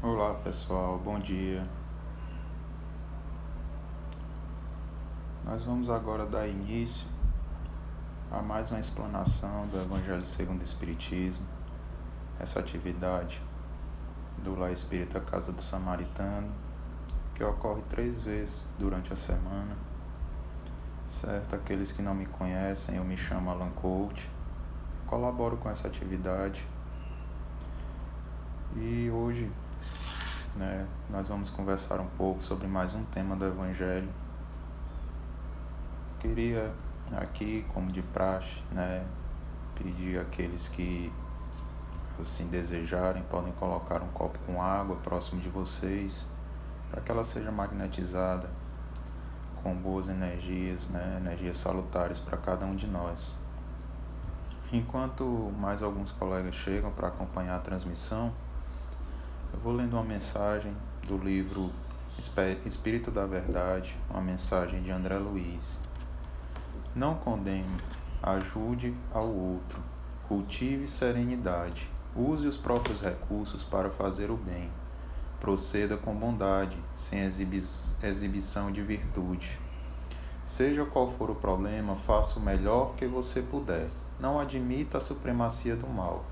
Olá pessoal, bom dia. Nós vamos agora dar início a mais uma explanação do Evangelho segundo o Espiritismo, essa atividade do Lar Espírita Casa do Samaritano, que ocorre 3 vezes durante a semana. Certo? Aqueles que não me conhecem, eu me chamo Alan Coach, colaboro com essa atividade e hoje nós vamos conversar um pouco sobre mais um tema do Evangelho. Queria aqui, como de praxe, pedir àqueles que assim desejarem, podem colocar um copo com água próximo de vocês, para que ela seja magnetizada com boas energias, energias salutares para cada um de nós. Enquanto mais alguns colegas chegam para acompanhar a transmissão, eu vou lendo uma mensagem do livro Espírito da Verdade, uma mensagem de André Luiz. Não condene, ajude ao outro, cultive serenidade, use os próprios recursos para fazer o bem, proceda com bondade, sem exibição de virtude. Seja qual for o problema, faça o melhor que você puder. Não admita a supremacia do mal.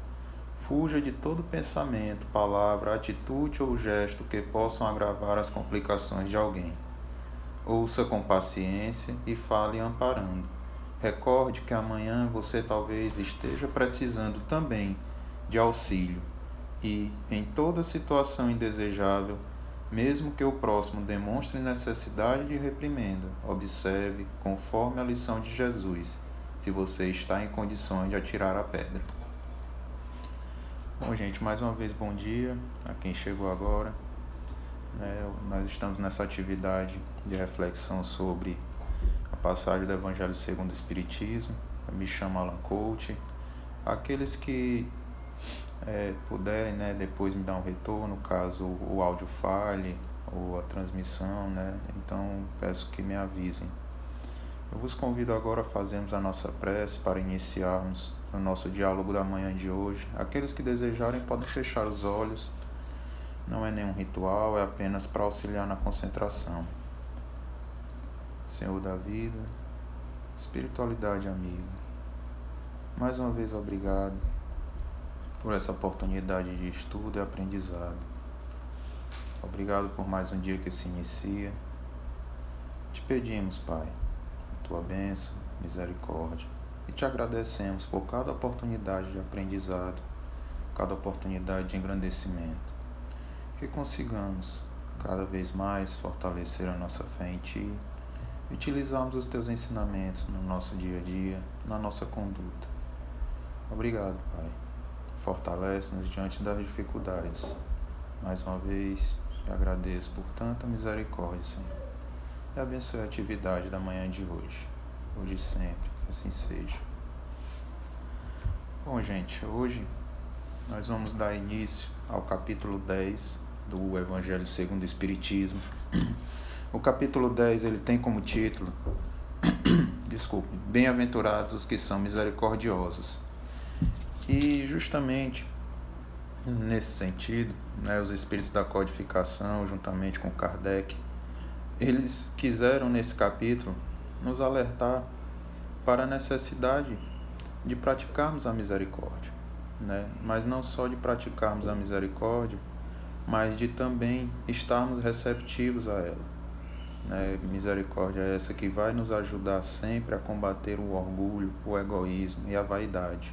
Fuja de todo pensamento, palavra, atitude ou gesto que possam agravar as complicações de alguém. Ouça com paciência e fale amparando. Recorde que amanhã você talvez esteja precisando também de auxílio e, em toda situação indesejável, mesmo que o próximo demonstre necessidade de reprimenda, observe, conforme a lição de Jesus, se você está em condições de atirar a pedra. Bom, gente, mais uma vez bom dia a quem chegou agora. Nós estamos nessa atividade de reflexão sobre a passagem do Evangelho segundo o Espiritismo. Eu me chamo Alan Coach. Aqueles que puderem, depois me dar um retorno, caso o áudio falhe ou a transmissão, então peço que me avisem. Eu vos convido agora a fazermos a nossa prece para iniciarmos o nosso diálogo da manhã de hoje. Aqueles que desejarem podem fechar os olhos. Não é nenhum ritual, é apenas para auxiliar na concentração. Senhor da vida, espiritualidade amiga, mais uma vez obrigado por essa oportunidade de estudo e aprendizado. Obrigado por mais um dia que se inicia. Te pedimos, Pai, a tua bênção, misericórdia, e te agradecemos por cada oportunidade de aprendizado, cada oportunidade de engrandecimento. Que consigamos cada vez mais fortalecer a nossa fé em Ti e utilizarmos os Teus ensinamentos no nosso dia a dia, na nossa conduta. Obrigado, Pai. Fortalece-nos diante das dificuldades. Mais uma vez, te agradeço por tanta misericórdia, Senhor. E abençoe a atividade da manhã de hoje e sempre, que assim seja. Bom, gente, hoje nós vamos dar início ao capítulo 10 do Evangelho segundo o Espiritismo. O capítulo 10 ele tem como título, Bem-aventurados os que são misericordiosos. E justamente nesse sentido, os espíritos da codificação, juntamente com Kardec, eles quiseram nesse capítulo nos alertar para a necessidade de praticarmos a misericórdia, mas não só de praticarmos a misericórdia, mas de também estarmos receptivos a ela. Misericórdia é essa que vai nos ajudar sempre a combater o orgulho, o egoísmo e a vaidade.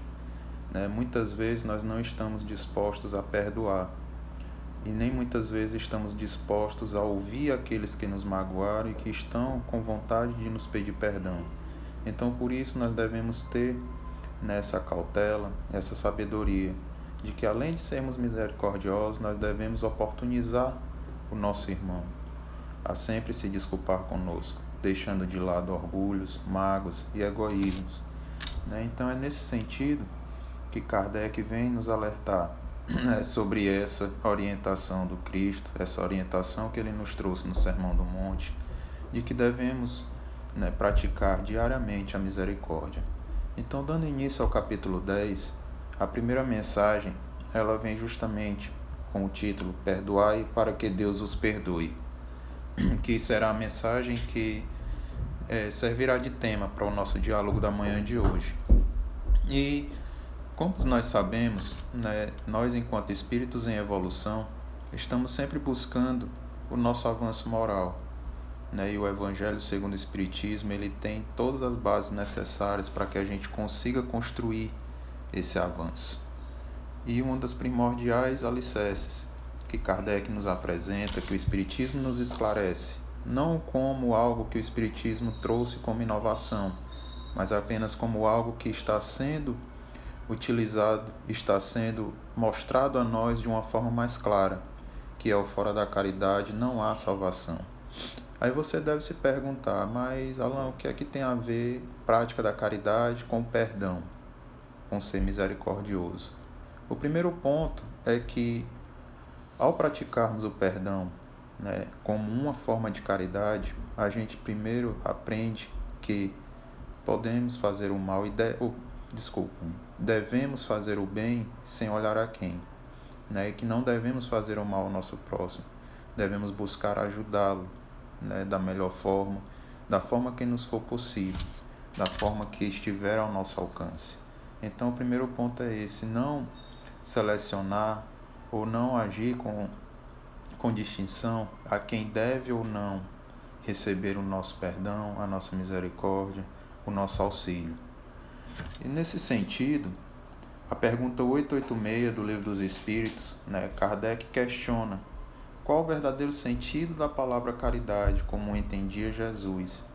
Muitas vezes nós não estamos dispostos a perdoar e nem muitas vezes estamos dispostos a ouvir aqueles que nos magoaram e que estão com vontade de nos pedir perdão. Então, por isso, nós devemos ter nessa cautela, essa sabedoria, de que além de sermos misericordiosos, nós devemos oportunizar o nosso irmão a sempre se desculpar conosco, deixando de lado orgulhos, mágoas e egoísmos. Então, é nesse sentido que Kardec vem nos alertar sobre essa orientação do Cristo, essa orientação que ele nos trouxe no Sermão do Monte, de que devemos praticar diariamente a misericórdia. Então, dando início ao capítulo 10, a primeira mensagem, ela vem justamente com o título Perdoai para que Deus os perdoe, que será a mensagem que servirá de tema para o nosso diálogo da manhã de hoje. E como nós sabemos, né, nós enquanto espíritos em evolução, estamos sempre buscando o nosso avanço moral, né? E o Evangelho segundo o Espiritismo, ele tem todas as bases necessárias para que a gente consiga construir esse avanço. E uma das primordiais alicerces que Kardec nos apresenta, que o Espiritismo nos esclarece, não como algo que o Espiritismo trouxe como inovação, mas apenas como algo que está sendo utilizado, está sendo mostrado a nós de uma forma mais clara, que é o fora da caridade não há salvação. Aí você deve se perguntar, mas Alan, o que é que tem a ver prática da caridade com o perdão, com ser misericordioso? O primeiro ponto é que ao praticarmos o perdão, né, como uma forma de caridade, a gente primeiro aprende que podemos fazer o mal devemos fazer o bem sem olhar a quem, né? E que não devemos fazer o mal ao nosso próximo, devemos buscar ajudá-lo, né, da melhor forma, da forma que nos for possível, da forma que estiver ao nosso alcance. Então o primeiro ponto é esse, não selecionar ou não agir com distinção a quem deve ou não receber o nosso perdão, a nossa misericórdia, o nosso auxílio. E nesse sentido, a pergunta 886 do Livro dos Espíritos, né, Kardec questiona qual o verdadeiro sentido da palavra caridade, como entendia Jesus.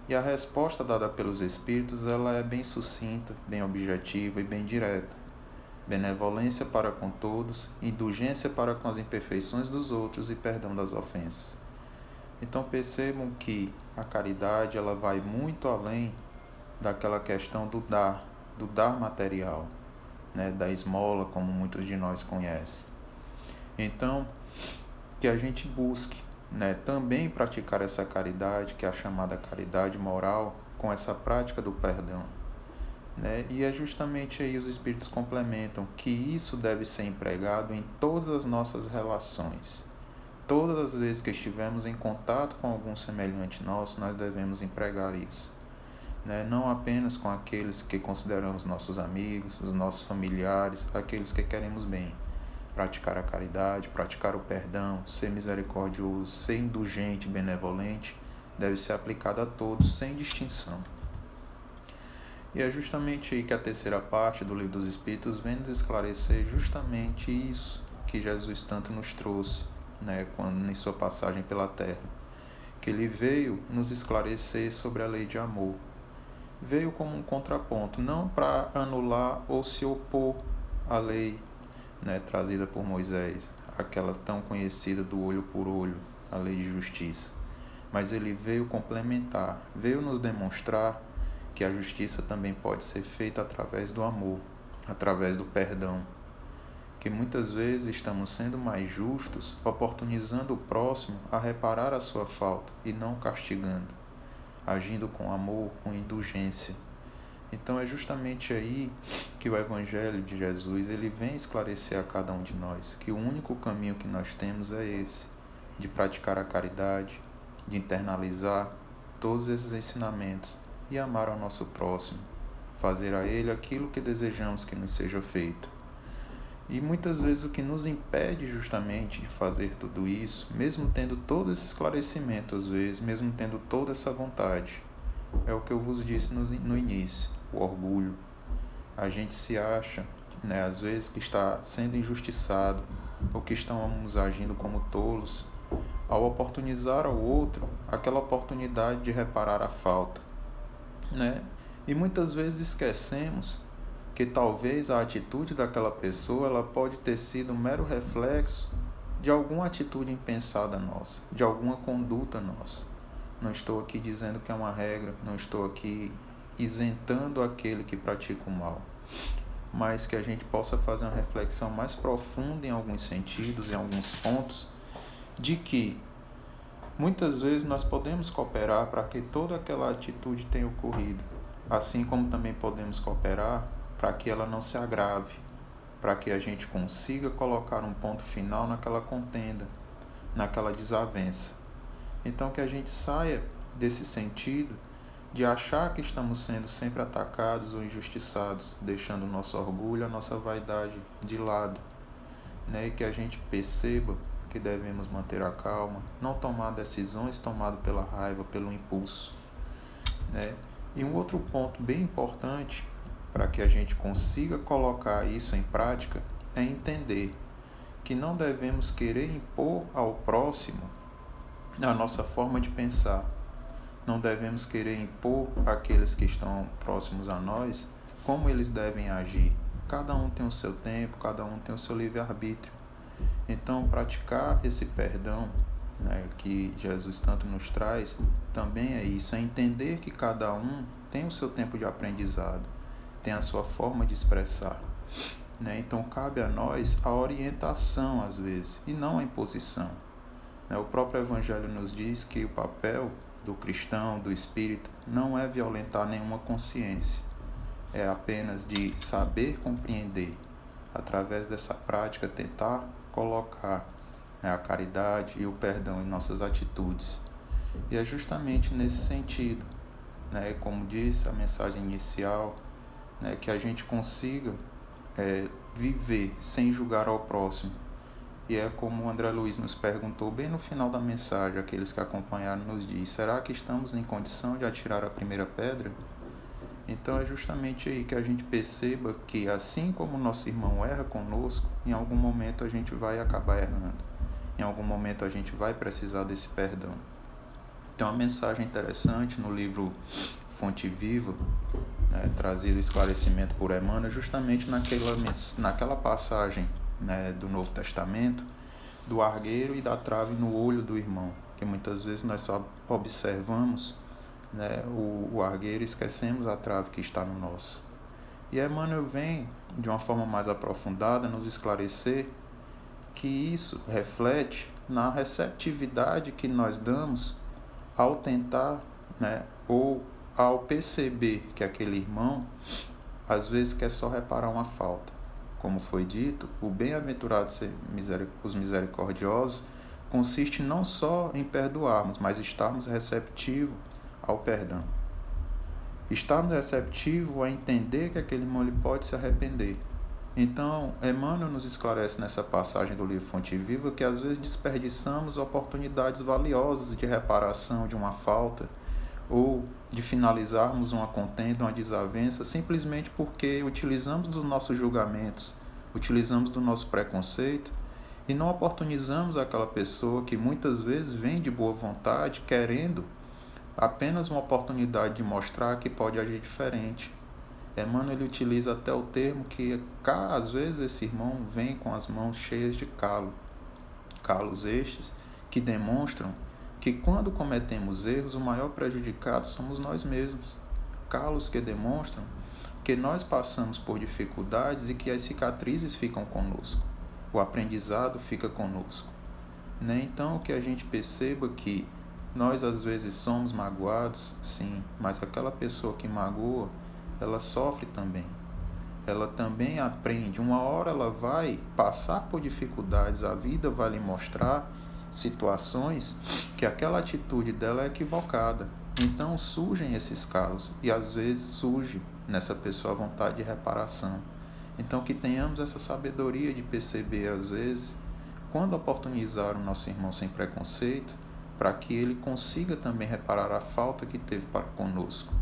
E a resposta dada pelos Espíritos ela é bem sucinta, bem objetiva e bem direta. Benevolência para com todos, indulgência para com as imperfeições dos outros e perdão das ofensas. Então percebam que a caridade ela vai muito além daquela questão do dar material, né, da esmola, como muitos de nós conhecem. Então, que a gente busque, né, também praticar essa caridade, que é a chamada caridade moral, com essa prática do perdão. Né? E é justamente aí os Espíritos complementam que isso deve ser empregado em todas as nossas relações. Todas as vezes que estivermos em contato com algum semelhante nosso, nós devemos empregar isso. Né? Não apenas com aqueles que consideramos nossos amigos, os nossos familiares, aqueles que queremos bem. Praticar a caridade, praticar o perdão, ser misericordioso, ser indulgente, benevolente, deve ser aplicado a todos, sem distinção. E é justamente aí que a terceira parte do Livro dos Espíritos vem nos esclarecer justamente isso que Jesus tanto nos trouxe, né, quando em sua passagem pela Terra, que ele veio nos esclarecer sobre a lei de amor. Veio como um contraponto, não para anular ou se opor à lei, né, trazida por Moisés, aquela tão conhecida do olho por olho, a lei de justiça. Mas ele veio complementar, veio nos demonstrar que a justiça também pode ser feita através do amor, através do perdão. Que muitas vezes estamos sendo mais justos, oportunizando o próximo a reparar a sua falta e não castigando, agindo com amor, com indulgência. Então é justamente aí que o Evangelho de Jesus ele vem esclarecer a cada um de nós que o único caminho que nós temos é esse, de praticar a caridade, de internalizar todos esses ensinamentos e amar ao nosso próximo, fazer a ele aquilo que desejamos que nos seja feito. E muitas vezes o que nos impede justamente de fazer tudo isso, mesmo tendo todo esse esclarecimento às vezes, mesmo tendo toda essa vontade, é o que eu vos disse no início, o orgulho. A gente se acha, né, às vezes que está sendo injustiçado, ou que estamos agindo como tolos, ao oportunizar ao outro aquela oportunidade de reparar a falta, né? E muitas vezes esquecemos que talvez a atitude daquela pessoa ela pode ter sido um mero reflexo de alguma atitude impensada nossa, de alguma conduta nossa. Não estou aqui dizendo que é uma regra, não estou aqui isentando aquele que pratica o mal, mas que a gente possa fazer uma reflexão mais profunda em alguns sentidos, em alguns pontos, de que muitas vezes nós podemos cooperar para que toda aquela atitude tenha ocorrido, assim como também podemos cooperar para que ela não se agrave, para que a gente consiga colocar um ponto final naquela contenda, naquela desavença. Então que a gente saia desse sentido de achar que estamos sendo sempre atacados ou injustiçados, deixando o nosso orgulho, a nossa vaidade de lado, né? E que a gente perceba que devemos manter a calma, não tomar decisões tomadas pela raiva, pelo impulso, né? E um outro ponto bem importante para que a gente consiga colocar isso em prática é entender que não devemos querer impor ao próximo a nossa forma de pensar. Não devemos querer impor àqueles que estão próximos a nós como eles devem agir. Cada um tem o seu tempo, cada um tem o seu livre-arbítrio. Então, praticar esse perdão, né, que Jesus tanto nos traz, também é isso, é entender que cada um tem o seu tempo de aprendizado, tem a sua forma de expressar, né? Então, cabe a nós a orientação, às vezes, e não a imposição, né? O próprio Evangelho nos diz que o papel do cristão, do espírita, não é violentar nenhuma consciência, é apenas de saber compreender, através dessa prática, tentar colocar, né, a caridade e o perdão em nossas atitudes. E é justamente nesse sentido, né, como disse a mensagem inicial, né, que a gente consiga viver sem julgar ao próximo. E é como o André Luiz nos perguntou bem no final da mensagem, aqueles que acompanharam nos diz: será que estamos em condição de atirar a primeira pedra? Então é justamente aí que a gente perceba que assim como o nosso irmão erra conosco, em algum momento a gente vai acabar errando. Em algum momento a gente vai precisar desse perdão. Tem uma mensagem interessante no livro Fonte Viva, né, trazido esclarecimento por Emmanuel, justamente naquela passagem, né, do Novo Testamento, do argueiro e da trave no olho do irmão, que muitas vezes nós só observamos, né, o argueiro e esquecemos a trave que está no nosso. E Emmanuel vem, de uma forma mais aprofundada, nos esclarecer que isso reflete na receptividade que nós damos ao tentar, né, ou ao perceber que aquele irmão às vezes quer só reparar uma falta. Como foi dito, o bem-aventurado ser os misericordiosos consiste não só em perdoarmos, mas estarmos receptivos ao perdão. Estarmos receptivos a entender que aquele irmão ele pode se arrepender. Então, Emmanuel nos esclarece nessa passagem do livro Fonte Viva que às vezes desperdiçamos oportunidades valiosas de reparação de uma falta ou de finalizarmos uma contenda, uma desavença, simplesmente porque utilizamos dos nossos julgamentos, utilizamos do nosso preconceito e não oportunizamos aquela pessoa que muitas vezes vem de boa vontade, querendo apenas uma oportunidade de mostrar que pode agir diferente. Emmanuel ele utiliza até o termo que às vezes esse irmão vem com as mãos cheias de calos estes que demonstram que quando cometemos erros, o maior prejudicado somos nós mesmos. Calos que demonstram que nós passamos por dificuldades e que as cicatrizes ficam conosco, o aprendizado fica conosco, né? Então que a gente perceba que nós às vezes somos magoados, sim, mas aquela pessoa que magoa, ela sofre também. Ela também aprende. Uma hora ela vai passar por dificuldades, a vida vai lhe mostrar situações que aquela atitude dela é equivocada. Então surgem esses calos e às vezes surge nessa pessoa a vontade de reparação. Então que tenhamos essa sabedoria de perceber às vezes quando oportunizar o nosso irmão sem preconceito, para que ele consiga também reparar a falta que teve para conosco.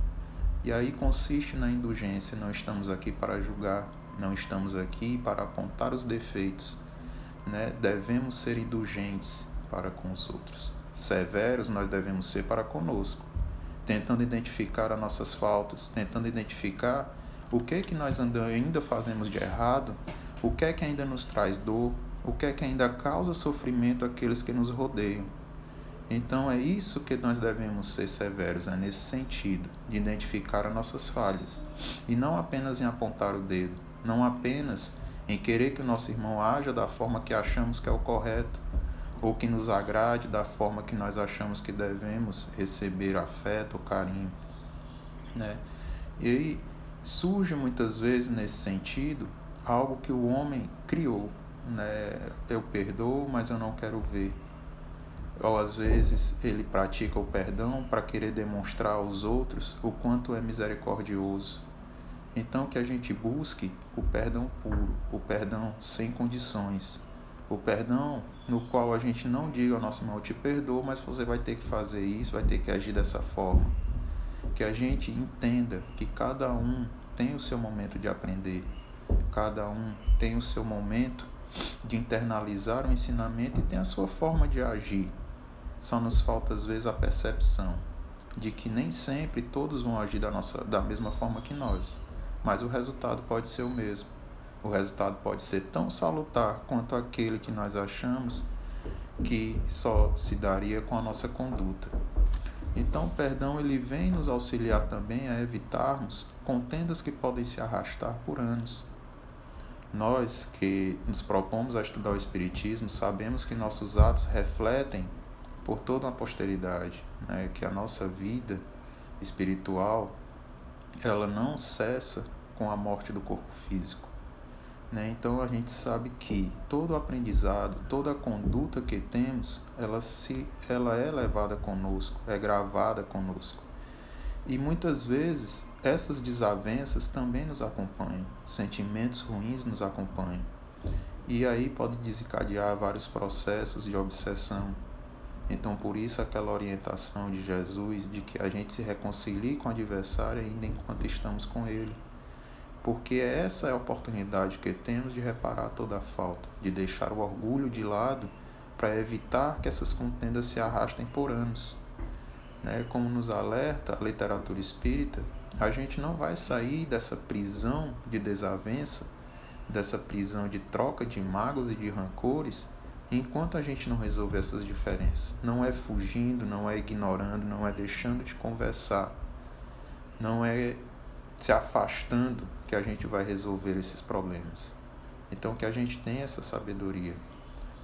E aí consiste na indulgência. Não estamos aqui para julgar, não estamos aqui para apontar os defeitos, né? Devemos ser indulgentes para com os outros. Severos nós devemos ser para conosco, tentando identificar as nossas faltas, tentando identificar o que é que nós ainda fazemos de errado, o que é que ainda nos traz dor, o que é que ainda causa sofrimento àqueles que nos rodeiam. Então é isso que nós devemos ser severos, é nesse sentido, de identificar as nossas falhas. E não apenas em apontar o dedo, não apenas em querer que o nosso irmão haja da forma que achamos que é o correto, ou que nos agrade da forma que nós achamos que devemos receber afeto ou carinho, né? E aí surge muitas vezes nesse sentido algo que o homem criou, né? Eu perdoo, mas eu não quero ver. Ou às vezes ele pratica o perdão para querer demonstrar aos outros o quanto é misericordioso. Então que a gente busque o perdão puro, o perdão sem condições, o perdão no qual a gente não diga ao nosso irmão: eu te perdoo, mas você vai ter que fazer isso, vai ter que agir dessa forma. Que a gente entenda que cada um tem o seu momento de aprender, cada um tem o seu momento de internalizar o ensinamento e tem a sua forma de agir. Só nos falta às vezes a percepção de que nem sempre todos vão agir da mesma forma que nós, mas o resultado pode ser o mesmo. O resultado pode ser tão salutar quanto aquele que nós achamos que só se daria com a nossa conduta. Então o perdão ele vem nos auxiliar também a evitarmos contendas que podem se arrastar por anos. Nós que nos propomos a estudar o Espiritismo sabemos que nossos atos refletem por toda uma posteridade, né? Que a nossa vida espiritual ela não cessa com a morte do corpo físico, né? Então a gente sabe que todo o aprendizado, toda a conduta que temos, ela é levada conosco, é gravada conosco. E muitas vezes essas desavenças também nos acompanham, sentimentos ruins nos acompanham. E aí pode desencadear vários processos de obsessão. Então por isso aquela orientação de Jesus de que a gente se reconcilie com o adversário ainda enquanto estamos com ele. Porque essa é a oportunidade que temos de reparar toda a falta, de deixar o orgulho de lado para evitar que essas contendas se arrastem por anos. Né? Como nos alerta a literatura espírita, a gente não vai sair dessa prisão de desavença, dessa prisão de troca de mágoas e de rancores, enquanto a gente não resolver essas diferenças. Não é fugindo, não é ignorando, não é deixando de conversar, não é se afastando que a gente vai resolver esses problemas. Então que a gente tenha essa sabedoria,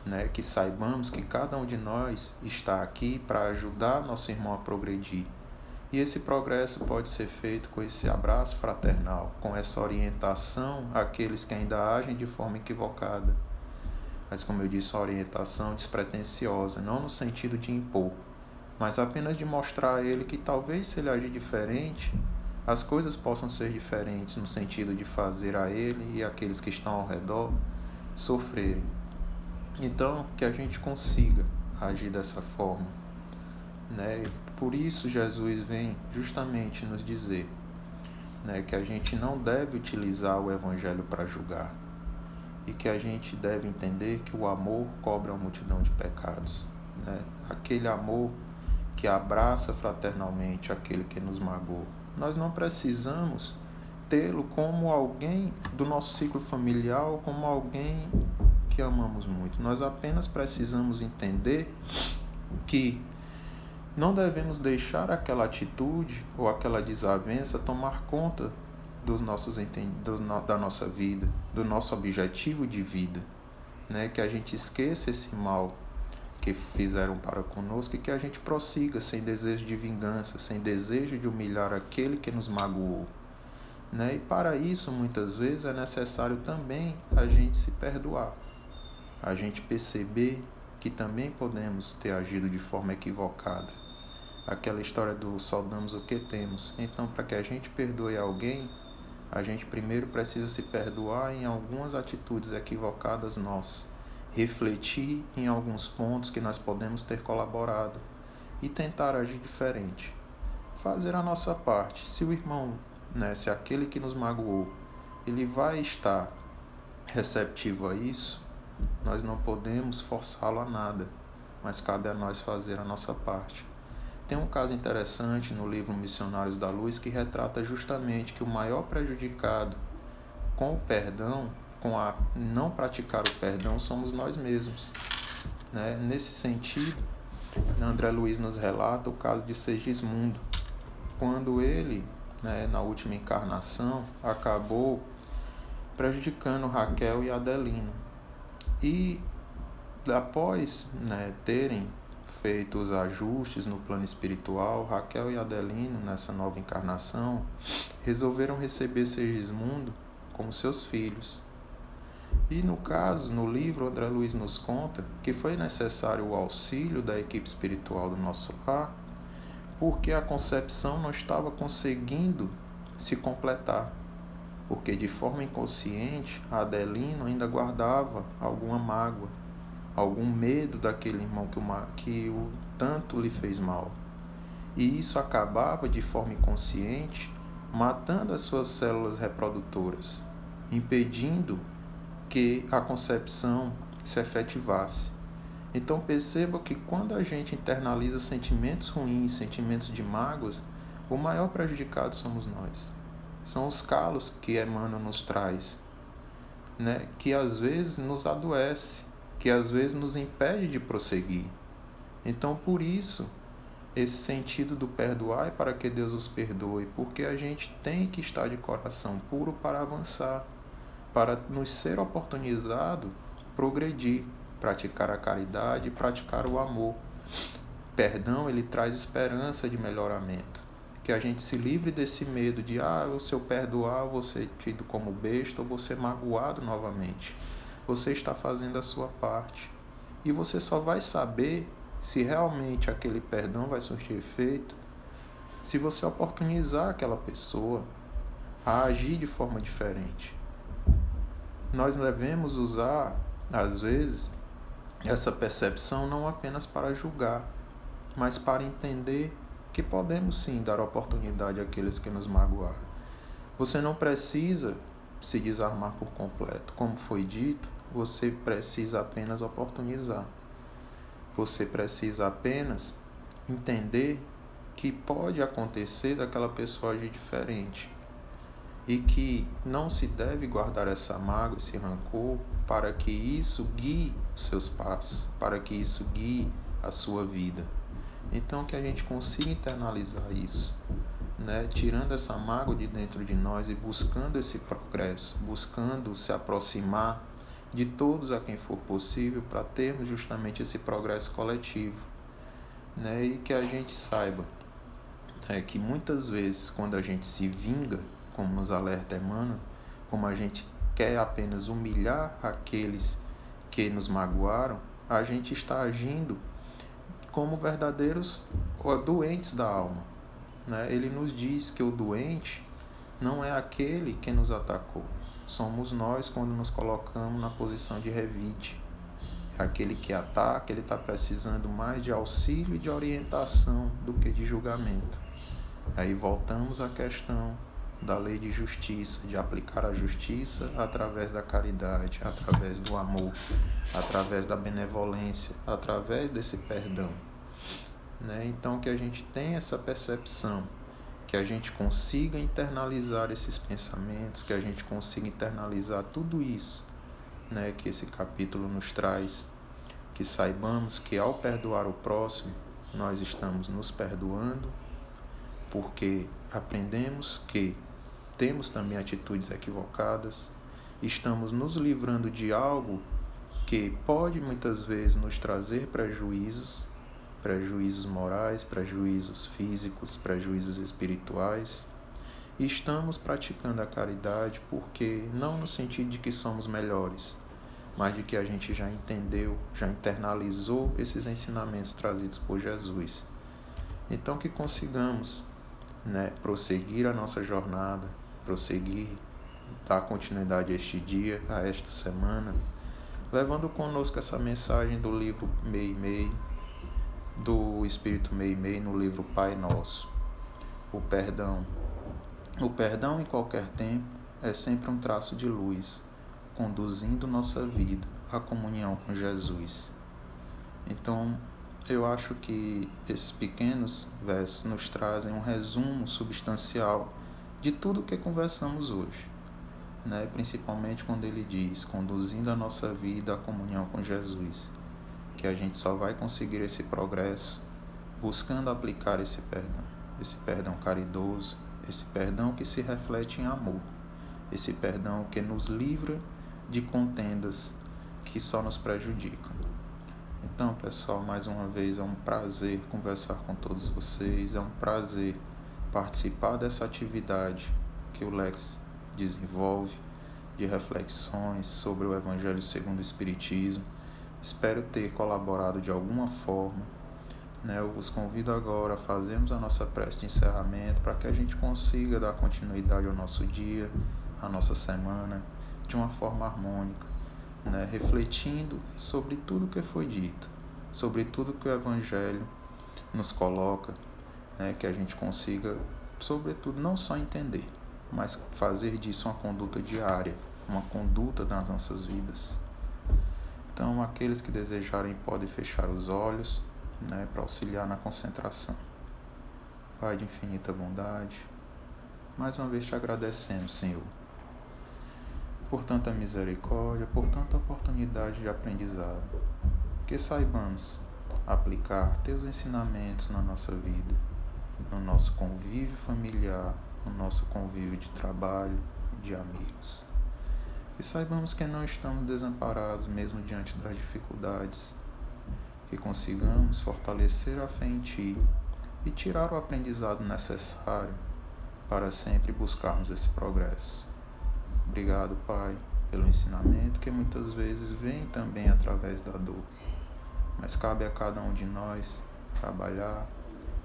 né? Que saibamos que cada um de nós está aqui para ajudar nosso irmão a progredir. E esse progresso pode ser feito com esse abraço fraternal, com essa orientação àqueles que ainda agem de forma equivocada. Mas, como eu disse, uma orientação despretensiosa, não no sentido de impor, mas apenas de mostrar a ele que talvez se ele agir diferente, as coisas possam ser diferentes, no sentido de fazer a ele e aqueles que estão ao redor sofrerem. Então, que a gente consiga agir dessa forma, né? Por isso Jesus vem justamente nos dizer, né, que a gente não deve utilizar o Evangelho para julgar e que a gente deve entender que o amor cobre uma multidão de pecados, né? Aquele amor que abraça fraternalmente aquele que nos magoou. Nós não precisamos tê-lo como alguém do nosso ciclo familiar ou como alguém que amamos muito. Nós apenas precisamos entender que não devemos deixar aquela atitude ou aquela desavença tomar conta da nossa vida, do nosso objetivo de vida, né? Que a gente esqueça esse mal que fizeram para conosco e que a gente prossiga sem desejo de vingança, sem desejo de humilhar aquele que nos magoou, né? E para isso, muitas vezes, é necessário também a gente se perdoar, a gente perceber que também podemos ter agido de forma equivocada. Aquela história do só damos o que temos. Então, para que a gente perdoe alguém, a gente primeiro precisa se perdoar em algumas atitudes equivocadas nossas, refletir em alguns pontos que nós podemos ter colaborado e tentar agir diferente. Fazer a nossa parte. Se o irmão, né, se aquele que nos magoou, ele vai estar receptivo a isso, nós não podemos forçá-lo a nada, mas cabe a nós fazer a nossa parte. Tem um caso interessante no livro Missionários da Luz que retrata justamente que o maior prejudicado com o perdão, com a não praticar o perdão, somos nós mesmos, né? Nesse sentido, André Luiz nos relata o caso de Segismundo, quando ele, né, na última encarnação, acabou prejudicando Raquel e Adelino. E após, né, terem feito os ajustes no plano espiritual, Raquel e Adelino, nessa nova encarnação, resolveram receber Segismundo como seus filhos. E no caso, no livro, André Luiz nos conta que foi necessário o auxílio da equipe espiritual do nosso lar, porque a concepção não estava conseguindo se completar, porque de forma inconsciente a Adelino ainda guardava alguma mágoa, algum medo daquele irmão que o tanto lhe fez mal. E isso acabava de forma inconsciente matando as suas células reprodutoras, impedindo que a concepção se efetivasse. Então perceba que quando a gente internaliza sentimentos ruins, sentimentos de mágoas, o maior prejudicado somos nós. São os calos que Emmanuel nos traz, né? Que às vezes nos adoece, que às vezes nos impede de prosseguir. Então por isso, esse sentido do perdoar para que Deus os perdoe, porque a gente tem que estar de coração puro para avançar, para nos ser oportunizado progredir, praticar a caridade e praticar o amor. Perdão, ele traz esperança de melhoramento. Que a gente se livre desse medo de, se eu perdoar, eu vou ser tido como besta ou vou ser magoado novamente. Você está fazendo a sua parte. E você só vai saber se realmente aquele perdão vai surtir efeito se você oportunizar aquela pessoa a agir de forma diferente. Nós devemos usar, às vezes, essa percepção não apenas para julgar, mas para entender que podemos sim dar oportunidade àqueles que nos magoaram. Você não precisa se desarmar por completo. Como foi dito, você precisa apenas oportunizar. Você precisa apenas entender que pode acontecer daquela pessoa agir diferente e que não se deve guardar essa mágoa, esse rancor, para que isso guie os seus passos, para que isso guie a sua vida. Então que a gente consiga internalizar isso, né? Tirando essa mágoa de dentro de nós e buscando esse progresso, buscando se aproximar de todos a quem for possível para termos justamente esse progresso coletivo, né? E que a gente saiba que muitas vezes quando a gente se vinga, como nos alerta Emmanuel, como a gente quer apenas humilhar aqueles que nos magoaram, a gente está agindo como verdadeiros doentes da alma, né? Ele nos diz que o doente não é aquele que nos atacou, somos nós quando nos colocamos na posição de revide. Aquele que ataca, ele está precisando mais de auxílio e de orientação do que de julgamento. Aí voltamos à questão da lei de justiça, de aplicar a justiça através da caridade, através do amor, através da benevolência, através desse perdão, né? Então que a gente tenha essa percepção, que a gente consiga internalizar esses pensamentos, que a gente consiga internalizar tudo isso, né, que esse capítulo nos traz, que saibamos que ao perdoar o próximo, nós estamos nos perdoando, porque aprendemos que temos também atitudes equivocadas, estamos nos livrando de algo que pode muitas vezes nos trazer prejuízos morais, prejuízos físicos, prejuízos espirituais. E estamos praticando a caridade porque não no sentido de que somos melhores, mas de que a gente já entendeu, já internalizou esses ensinamentos trazidos por Jesus. Então que consigamos, né, prosseguir a nossa jornada, prosseguir, dar continuidade a este dia, a esta semana, levando conosco essa mensagem do livro Meimei, do Espírito Meimei, no livro Pai Nosso. O perdão em qualquer tempo é sempre um traço de luz, conduzindo nossa vida à comunhão com Jesus. Então, eu acho que esses pequenos versos nos trazem um resumo substancial de tudo o que conversamos hoje, né? Principalmente quando ele diz, conduzindo a nossa vida à comunhão com Jesus, que a gente só vai conseguir esse progresso buscando aplicar esse perdão caridoso, esse perdão que se reflete em amor, esse perdão que nos livra de contendas que só nos prejudicam. Então, pessoal, mais uma vez é um prazer conversar com todos vocês, é um prazer participar dessa atividade que o Lex desenvolve de reflexões sobre o Evangelho segundo o Espiritismo. Espero ter colaborado de alguma forma, né? Eu vos convido agora a fazermos a nossa prece de encerramento para que a gente consiga dar continuidade ao nosso dia, à nossa semana, de uma forma harmônica, né? Refletindo sobre tudo que foi dito, sobre tudo que o Evangelho nos coloca, né? Que a gente consiga, sobretudo, não só entender, mas fazer disso uma conduta diária, uma conduta das nossas vidas. Então, aqueles que desejarem podem fechar os olhos, né, para auxiliar na concentração. Pai de infinita bondade, mais uma vez te agradecemos, Senhor, por tanta misericórdia, por tanta oportunidade de aprendizado, que saibamos aplicar teus ensinamentos na nossa vida, no nosso convívio familiar, no nosso convívio de trabalho, de amigos. Que saibamos que não estamos desamparados mesmo diante das dificuldades, que consigamos fortalecer a fé em Ti e tirar o aprendizado necessário para sempre buscarmos esse progresso. Obrigado, Pai, pelo ensinamento que muitas vezes vem também através da dor, mas cabe a cada um de nós trabalhar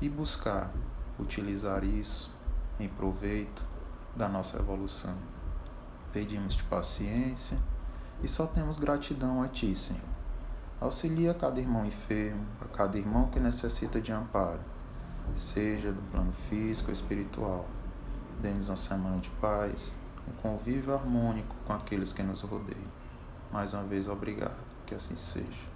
e buscar utilizar isso em proveito da nossa evolução. Pedimos-te paciência e só temos gratidão a Ti, Senhor. Auxilia cada irmão enfermo, a cada irmão que necessita de amparo, seja do plano físico ou espiritual. Dê-nos uma semana de paz, um convívio harmônico com aqueles que nos rodeiam. Mais uma vez, obrigado, que assim seja.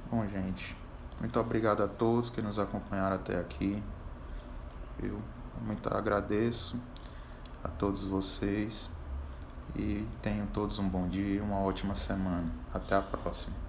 Bom, gente, muito obrigado a todos que nos acompanharam até aqui. Eu muito agradeço a todos vocês e tenham todos um bom dia e uma ótima semana. Até a próxima.